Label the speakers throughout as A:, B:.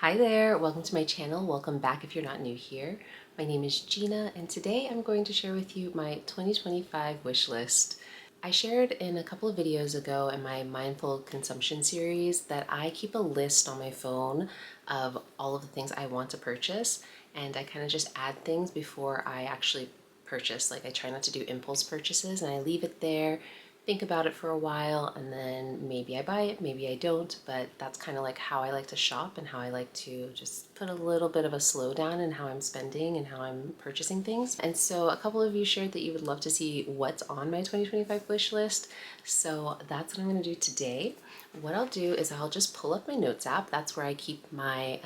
A: Hi there, welcome to my channel. Welcome back if you're not new here. My name is Gina and today I'm going to share with you my 2025 wish list. I shared in a couple of videos ago in my mindful consumption series that I keep a list on my phone of all of the things I want to purchase, and I kind of just add things before I actually purchase. Like, I try not to do impulse purchases and I leave it there, think about it for a while, and then maybe I buy it, maybe I don't, but that's kind of like how I like to shop and how I like to just put a little bit of a slowdown in how I'm spending and how I'm purchasing things. And so a couple of you shared that you would love to see what's on my 2025 wish list, so that's what I'm going to do today. What I'll do is I'll just pull up my notes app. That's where I keep my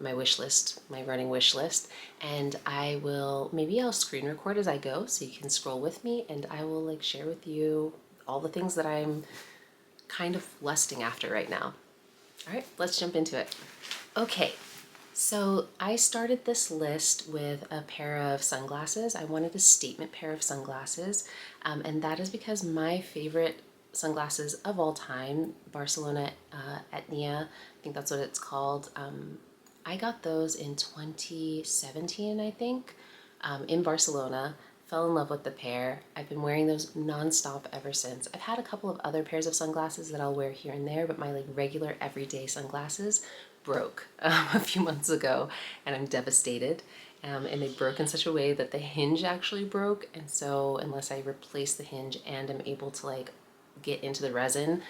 A: my wish list, my running wish list, and maybe I'll screen record as I go so you can scroll with me, and I will like share with you all the things that I'm kind of lusting after right now. All right, let's jump into it. Okay, so I started this list with a pair of sunglasses. I wanted a statement pair of sunglasses, and that is because my favorite sunglasses of all time, Barcelona Etnia, I think that's what it's called. I got those in 2017, I think, in Barcelona. Fell in love with the pair. I've been wearing those nonstop ever since. I've had a couple of other pairs of sunglasses that I'll wear here and there, but my like regular everyday sunglasses broke a few months ago, and I'm devastated. And they broke in such a way that the hinge actually broke, and so unless I replace the hinge and I'm able to like get into the resin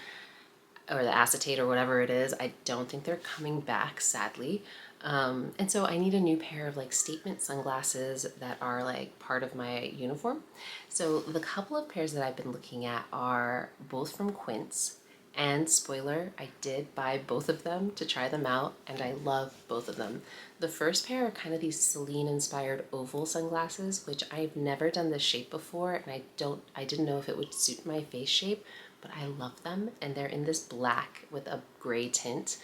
A: or the acetate or whatever it is, I don't think they're coming back, sadly. And so I need a new pair of like statement sunglasses that are like part of my uniform. So the couple of pairs that I've been looking at are both from Quince, and spoiler, I did buy both of them to try them out, and I love both of them. The first pair are kind of these Celine inspired oval sunglasses, which I've never done this shape before, and I didn't know if it would suit my face shape, but I love them, and they're in this black with a gray tint,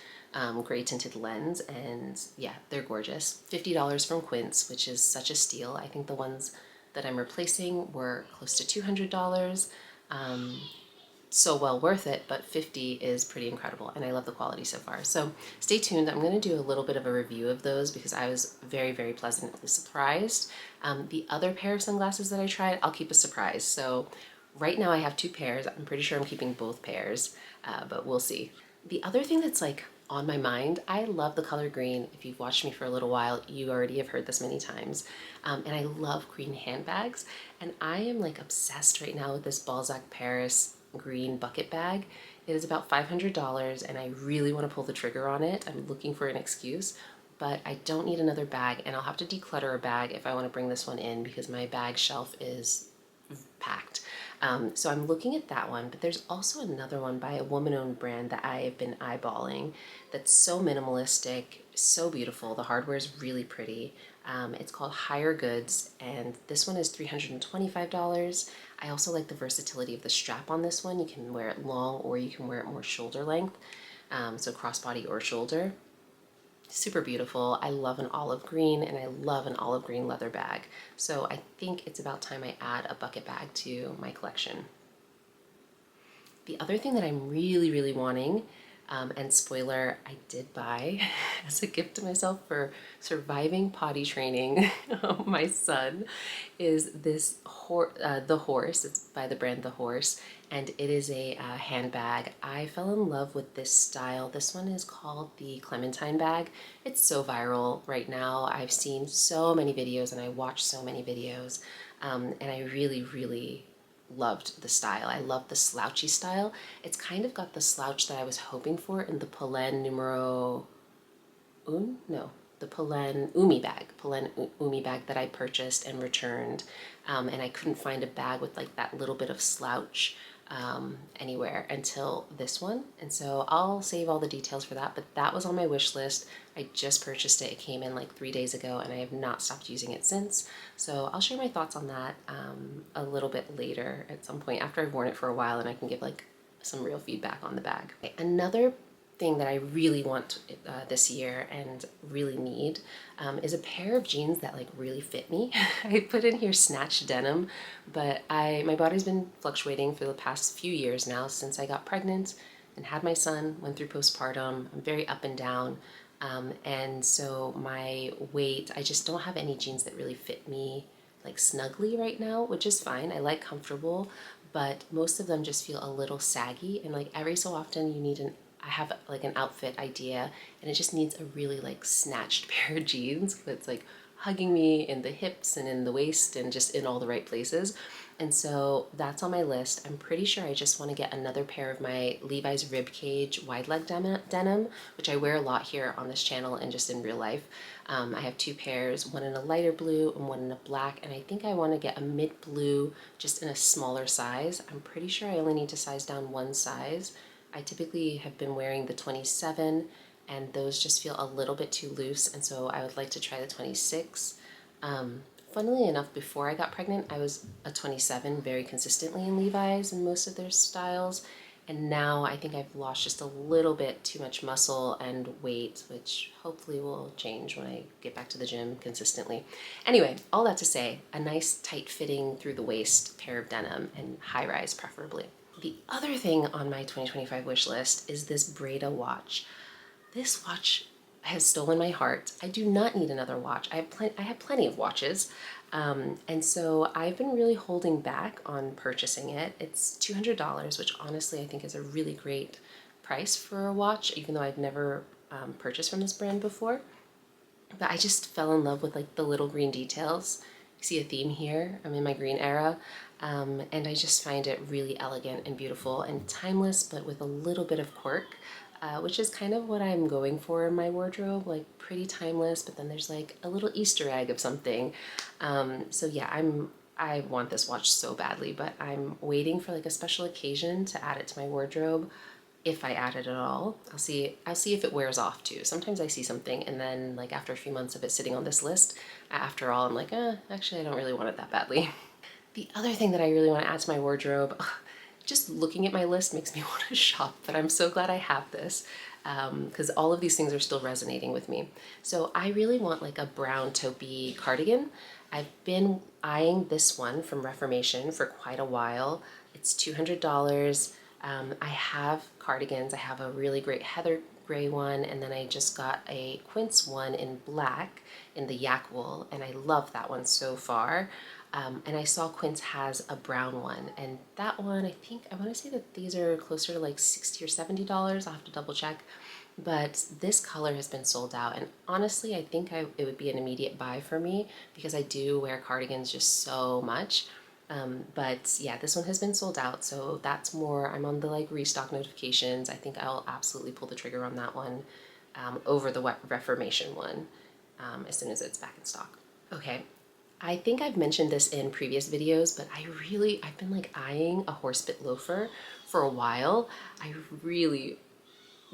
A: gray tinted lens, and yeah, they're gorgeous. $50 from Quince, which is such a steal. I think the ones that I'm replacing were close to $200. So well worth it, but 50 is pretty incredible, and I love the quality so far. So stay tuned. I'm going to do a little bit of a review of those because I was very, very pleasantly surprised. The other pair of sunglasses that I tried, I'll keep a surprise. So right now I have two pairs. I'm pretty sure I'm keeping both pairs, but we'll see. The other thing that's like on my mind, I love the color green. If you've watched me for a little while, you already have heard this many times. And I love green handbags. And I am like obsessed right now with this Balzac Paris green bucket bag. It is about $500 and I really want to pull the trigger on it. I'm looking for an excuse, but I don't need another bag, and I'll have to declutter a bag if I want to bring this one in because my bag shelf is packed. So I'm looking at that one, but there's also another one by a woman-owned brand that I have been eyeballing that's so minimalistic, so beautiful. The hardware is really pretty. It's called Higher Goods, and this one is $325. I also like the versatility of the strap on this one. You can wear it long or you can wear it more shoulder length, so crossbody or shoulder. Super beautiful. I love an olive green, and I love an olive green leather bag. So I think it's about time I add a bucket bag to my collection. The other thing that I'm really, really wanting, and spoiler, I did buy as a gift to myself for surviving potty training my son, is this The Horse. It's by the brand The Horse, and it is a handbag. I fell in love with this style. This one is called the Clementine bag. It's so viral right now. I've seen so many videos and I watch so many videos, and I really, really loved the style. I love the slouchy style. It's kind of got the slouch that I was hoping for in the Polène numero un? No, the Polène Umi bag that I purchased and returned. And I couldn't find a bag with like that little bit of slouch anywhere until this one. And so I'll save all the details for that, but that was on my wish list. I just purchased it. It came in like 3 days ago and I have not stopped using it since. So I'll share my thoughts on that a little bit later at some point after I've worn it for a while and I can give like some real feedback on the bag. Another thing that I really want this year and really need is a pair of jeans that like really fit me. I put in here snatch denim, but my body's been fluctuating for the past few years now since I got pregnant and had my son, went through postpartum. I'm very up and down. And so my weight, I just don't have any jeans that really fit me like snugly right now, which is fine. I like comfortable, but most of them just feel a little saggy, and like every so often you need I have like an outfit idea and it just needs a really like snatched pair of jeans that's like hugging me in the hips and in the waist and just in all the right places. And so that's on my list. I'm pretty sure I just want to get another pair of my Levi's ribcage wide leg denim, which I wear a lot here on this channel and just in real life. I have two pairs, one in a lighter blue and one in a black, and I think I want to get a mid blue just in a smaller size. I'm pretty sure I only need to size down one size. I typically have been wearing the 27 and those just feel a little bit too loose, and so I would like to try the 26. Funnily enough, before I got pregnant, I was a 27 very consistently in Levi's and most of their styles. And now I think I've lost just a little bit too much muscle and weight, which hopefully will change when I get back to the gym consistently. Anyway, all that to say, a nice tight fitting through the waist pair of denim and high rise preferably. The other thing on my 2025 wish list is this Breda watch. This watch has stolen my heart. I do not need another watch. I have plenty of watches. And so I've been really holding back on purchasing it. It's $200, which honestly I think is a really great price for a watch, even though I've never purchased from this brand before. But I just fell in love with like the little green details. You see a theme here. I'm in my green era. And I just find it really elegant and beautiful and timeless, but with a little bit of quirk. Which is kind of what I'm going for in my wardrobe, like pretty timeless, but then there's like a little Easter egg of something. So yeah, I want this watch so badly, but I'm waiting for like a special occasion to add it to my wardrobe. If I add it at all, I'll see if it wears off too. Sometimes I see something and then like after a few months of it sitting on this list, after all, I'm like, actually I don't really want it that badly. The other thing that I really want to add to my wardrobe, just looking at my list makes me want to shop, but I'm so glad I have this because all of these things are still resonating with me. So I really want like a brown taupey cardigan. I've been eyeing this one from Reformation for quite a while. It's $200. I have cardigans. I have a really great heather gray one, and then I just got a quince one in black in the yak wool, and I love that one so far. And I saw Quince has a brown one, and that one, I want to say that these are closer to like $60 or $70. I'll have to double check. But this color has been sold out, and honestly, I think it would be an immediate buy for me because I do wear cardigans just so much. But yeah, this one has been sold out, so that's more, I'm on the like restock notifications. I think I'll absolutely pull the trigger on that one over the Reformation one as soon as it's back in stock. Okay, I think I've mentioned this in previous videos, but I've been like eyeing a horsebit loafer for a while. I really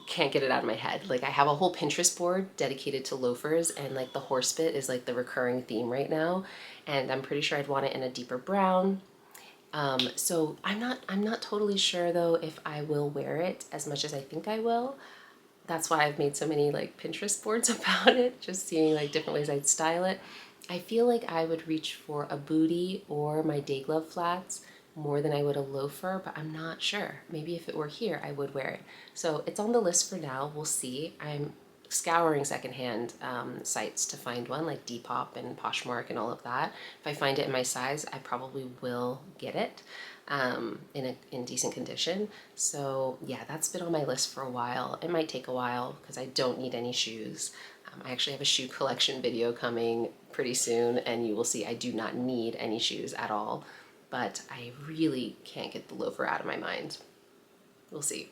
A: can't get it out of my head. Like I have a whole Pinterest board dedicated to loafers, and like the horsebit is like the recurring theme right now. And I'm pretty sure I'd want it in a deeper brown. So I'm not totally sure though if I will wear it as much as I think I will. That's why I've made so many like Pinterest boards about it, just seeing like different ways I'd style it. I feel like I would reach for a bootie or my day glove flats more than I would a loafer, but I'm not sure. Maybe if it were here, I would wear it. So it's on the list for now. We'll see. I'm scouring secondhand sites to find one, like Depop and Poshmark and all of that. If I find it in my size, I probably will get it in decent condition. So yeah, that's been on my list for a while. It might take a while because I don't need any shoes. I actually have a shoe collection video coming pretty soon, and you will see I do not need any shoes at all, but I really can't get the loafer out of my mind. We'll see.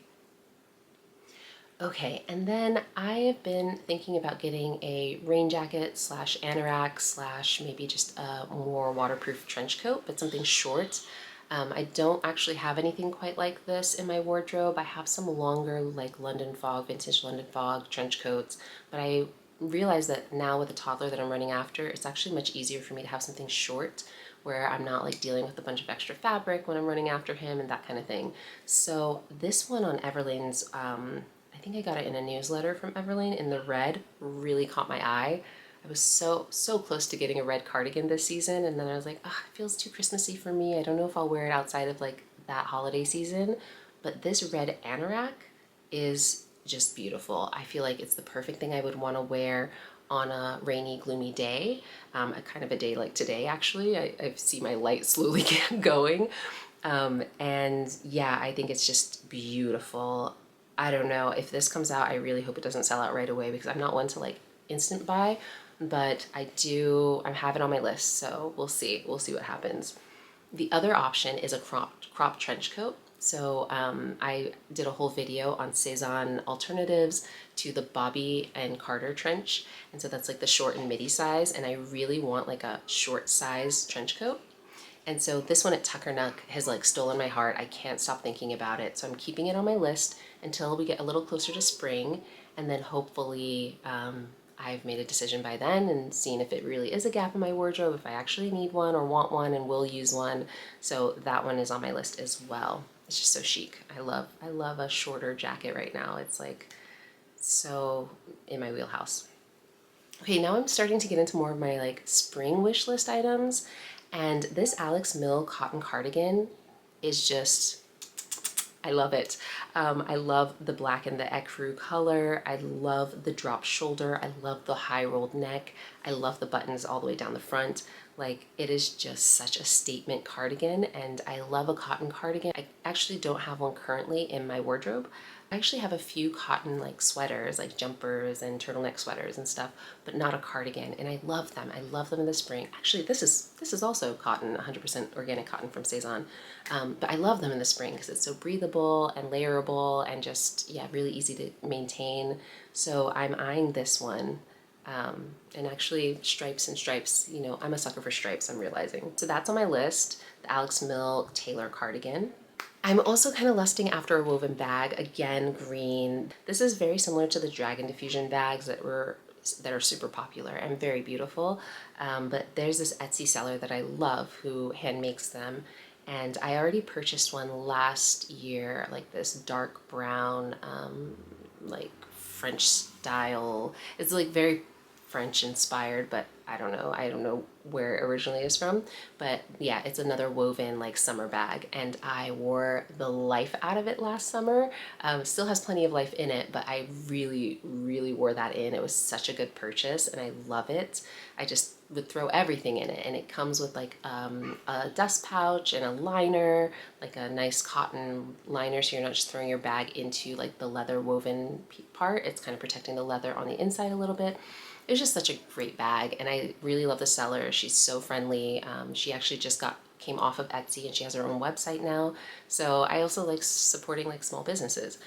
A: Okay, and then I have been thinking about getting a rain jacket slash anorak slash maybe just a more waterproof trench coat, but something short. I don't actually have anything quite like this in my wardrobe. I have some longer like London Fog, vintage London Fog trench coats, but I realize that now with a toddler that I'm running after, it's actually much easier for me to have something short where I'm not like dealing with a bunch of extra fabric when I'm running after him and that kind of thing. So this one on Everlane's, I think I got it in a newsletter from Everlane in the red, really caught my eye. I was so close to getting a red cardigan this season, and then I was like, oh, it feels too Christmassy for me. I don't know if I'll wear it outside of like that holiday season, but this red anorak is just beautiful. I feel like it's the perfect thing I would want to wear on a rainy, gloomy day, a kind of a day like today, actually. I see my light slowly going. And yeah, I think it's just beautiful. I don't know if this comes out, I really hope it doesn't sell out right away because I'm not one to like instant buy, but I have it on my list, so we'll see. We'll see what happens. The other option is a crop trench coat. So I did a whole video on Cezanne alternatives to the Bobby and Carter trench. And so that's like the short and midi size. And I really want like a short size trench coat. And so this one at Tuckernuck has like stolen my heart. I can't stop thinking about it. So I'm keeping it on my list until we get a little closer to spring. And then hopefully I've made a decision by then and seen if it really is a gap in my wardrobe, if I actually need one or want one and will use one. So that one is on my list as well. It's just so chic. I love a shorter jacket right now. It's like so in my wheelhouse. Okay, now I'm starting to get into more of my like spring wish list items. And this Alex Mill cotton cardigan is just, I love it. I love the black and the ecru color. I love the drop shoulder. I love the high rolled neck. I love the buttons all the way down the front. Like, it is just such a statement cardigan, and I love a cotton cardigan. I actually don't have one currently in my wardrobe. I actually have a few cotton like sweaters, like jumpers and turtleneck sweaters and stuff, but not a cardigan, and I love them. I love them in the spring. Actually, this is also cotton, 100% organic cotton from Cezanne, but I love them in the spring because it's so breathable and layerable and just, yeah, really easy to maintain. So I'm eyeing this one. And actually stripes and stripes, you know, I'm a sucker for stripes, I'm realizing. So that's on my list, the Alex Mill Taylor cardigan. I'm also kind of lusting after a woven bag, again, green. This is very similar to the Dragon Diffusion bags that are super popular and very beautiful. But there's this Etsy seller that I love who hand makes them. And I already purchased one last year, like this dark brown, like French style. It's like very French inspired, but I don't know where it originally is from, but yeah, it's another woven like summer bag, and I wore the life out of it last summer. Still has plenty of life in it, but I really wore that in. It was such a good purchase and I love it. I just would throw everything in it, and it comes with like a dust pouch and a liner, like a nice cotton liner, so you're not just throwing your bag into like the leather woven part. It's kind of protecting the leather on the inside a little bit. It was just such a great bag, and I really love the seller. She's so friendly. She actually just came off of Etsy, and she has her own website now. So I also like supporting like small businesses.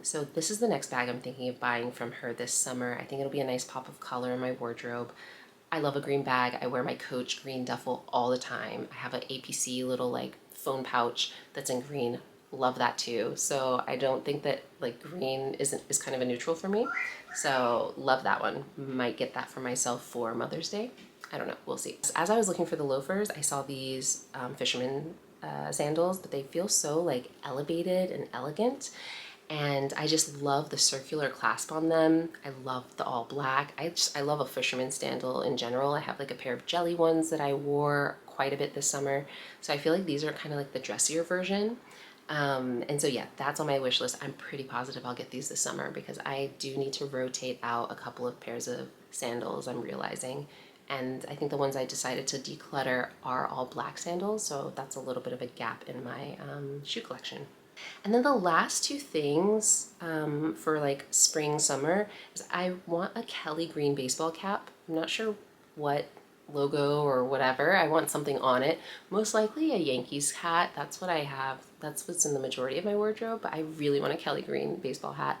A: So this is the next bag I'm thinking of buying from her this summer. I think it'll be a nice pop of color in my wardrobe. I love a green bag. I wear my Coach green duffel all the time. I have an APC little like phone pouch that's in green. Love that too. So I don't think that like green is kind of a neutral for me. So love that one. Might get that for myself for Mother's Day. I don't know, we'll see. As I was looking for the loafers, I saw these fisherman sandals, but they feel so like elevated and elegant. And I just love the circular clasp on them. I love the all black. I love a fisherman sandal in general. I have like a pair of jelly ones that I wore quite a bit this summer. So I feel like these are kind of like the dressier version. And so yeah, that's on my wish list. I'm pretty positive I'll get these this summer because I do need to rotate out a couple of pairs of sandals, I'm realizing. And I think the ones I decided to declutter are all black sandals, so that's a little bit of a gap in my shoe collection. And then the last two things for like spring, summer is I want a Kelly green baseball cap. I'm not sure what logo or whatever. I want something on it. Most likely a Yankees hat. That's what I have. That's what's in the majority of my wardrobe, but I really want a Kelly green baseball hat.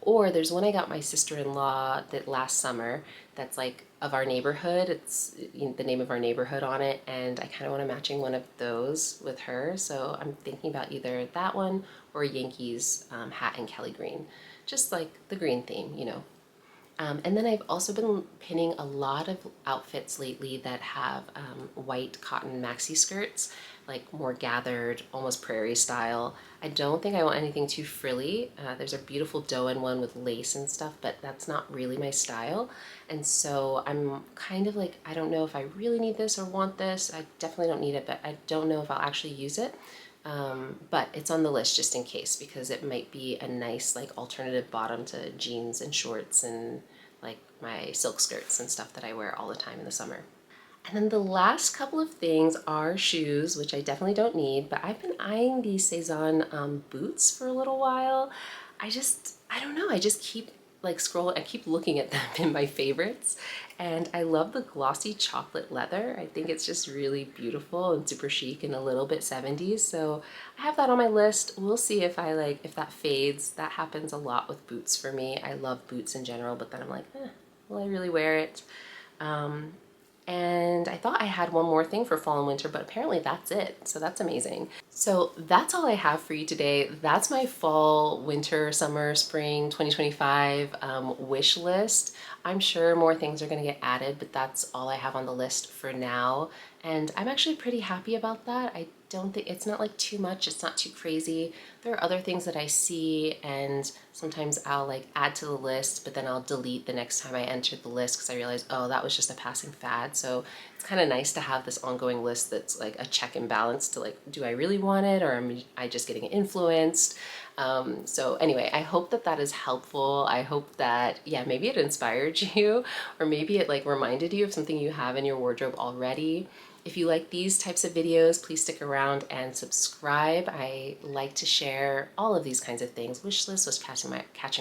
A: Or there's one I got my sister-in-law that last summer that's like of our neighborhood. It's the name of our neighborhood on it, and I kind of want a matching one of those with her. So I'm thinking about either that one or a Yankees hat in Kelly green. Just like the green theme, you know. And then I've also been pinning a lot of outfits lately that have white cotton maxi skirts, like more gathered, almost prairie style. I don't think I want anything too frilly. There's a beautiful Doan one with lace and stuff, but that's not really my style. And so I'm kind of like, I don't know if I really need this or want this. I definitely don't need it, but I don't know if I'll actually use it. but it's on the list just in case because it might be a nice like alternative bottom to jeans and shorts and like my silk skirts and stuff that I wear all the time in the summer. And then the last couple of things are shoes, which I definitely don't need, but I've been eyeing these Cezanne boots for a little while. I don't know, I just keep like scrolling, I keep looking at them in my favorites. And I love the glossy chocolate leather. I think it's just really beautiful and super chic and a little bit 70s. So I have that on my list. We'll see if if that fades. That happens a lot with boots for me. I love boots in general, but then I'm like, will I really wear it? And I thought I had one more thing for fall and winter, but apparently that's it. So that's amazing. So that's all I have for you today. That's my fall, winter, summer, spring 2025 wish list. I'm sure more things are going to get added, but that's all I have on the list for now. And I'm actually pretty happy about that. I don't think it's not like too much, it's not too crazy. There are other things that I see and sometimes I'll like add to the list, but then I'll delete the next time I enter the list because I realize, oh, that was just a passing fad. So it's kind of nice to have this ongoing list that's like a check and balance to like, do I really want it or am I just getting influenced? So anyway, I hope that that is helpful. I hope that, yeah, maybe it inspired you or maybe it like reminded you of something you have in your wardrobe already. If you like these types of videos, please stick around and subscribe. I like to share all of these kinds of things. Wish list was catching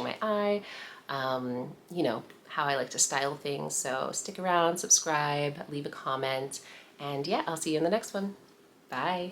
A: my eye, you know, how I like to style things. So stick around, subscribe, leave a comment, and yeah, I'll see you in the next one. Bye.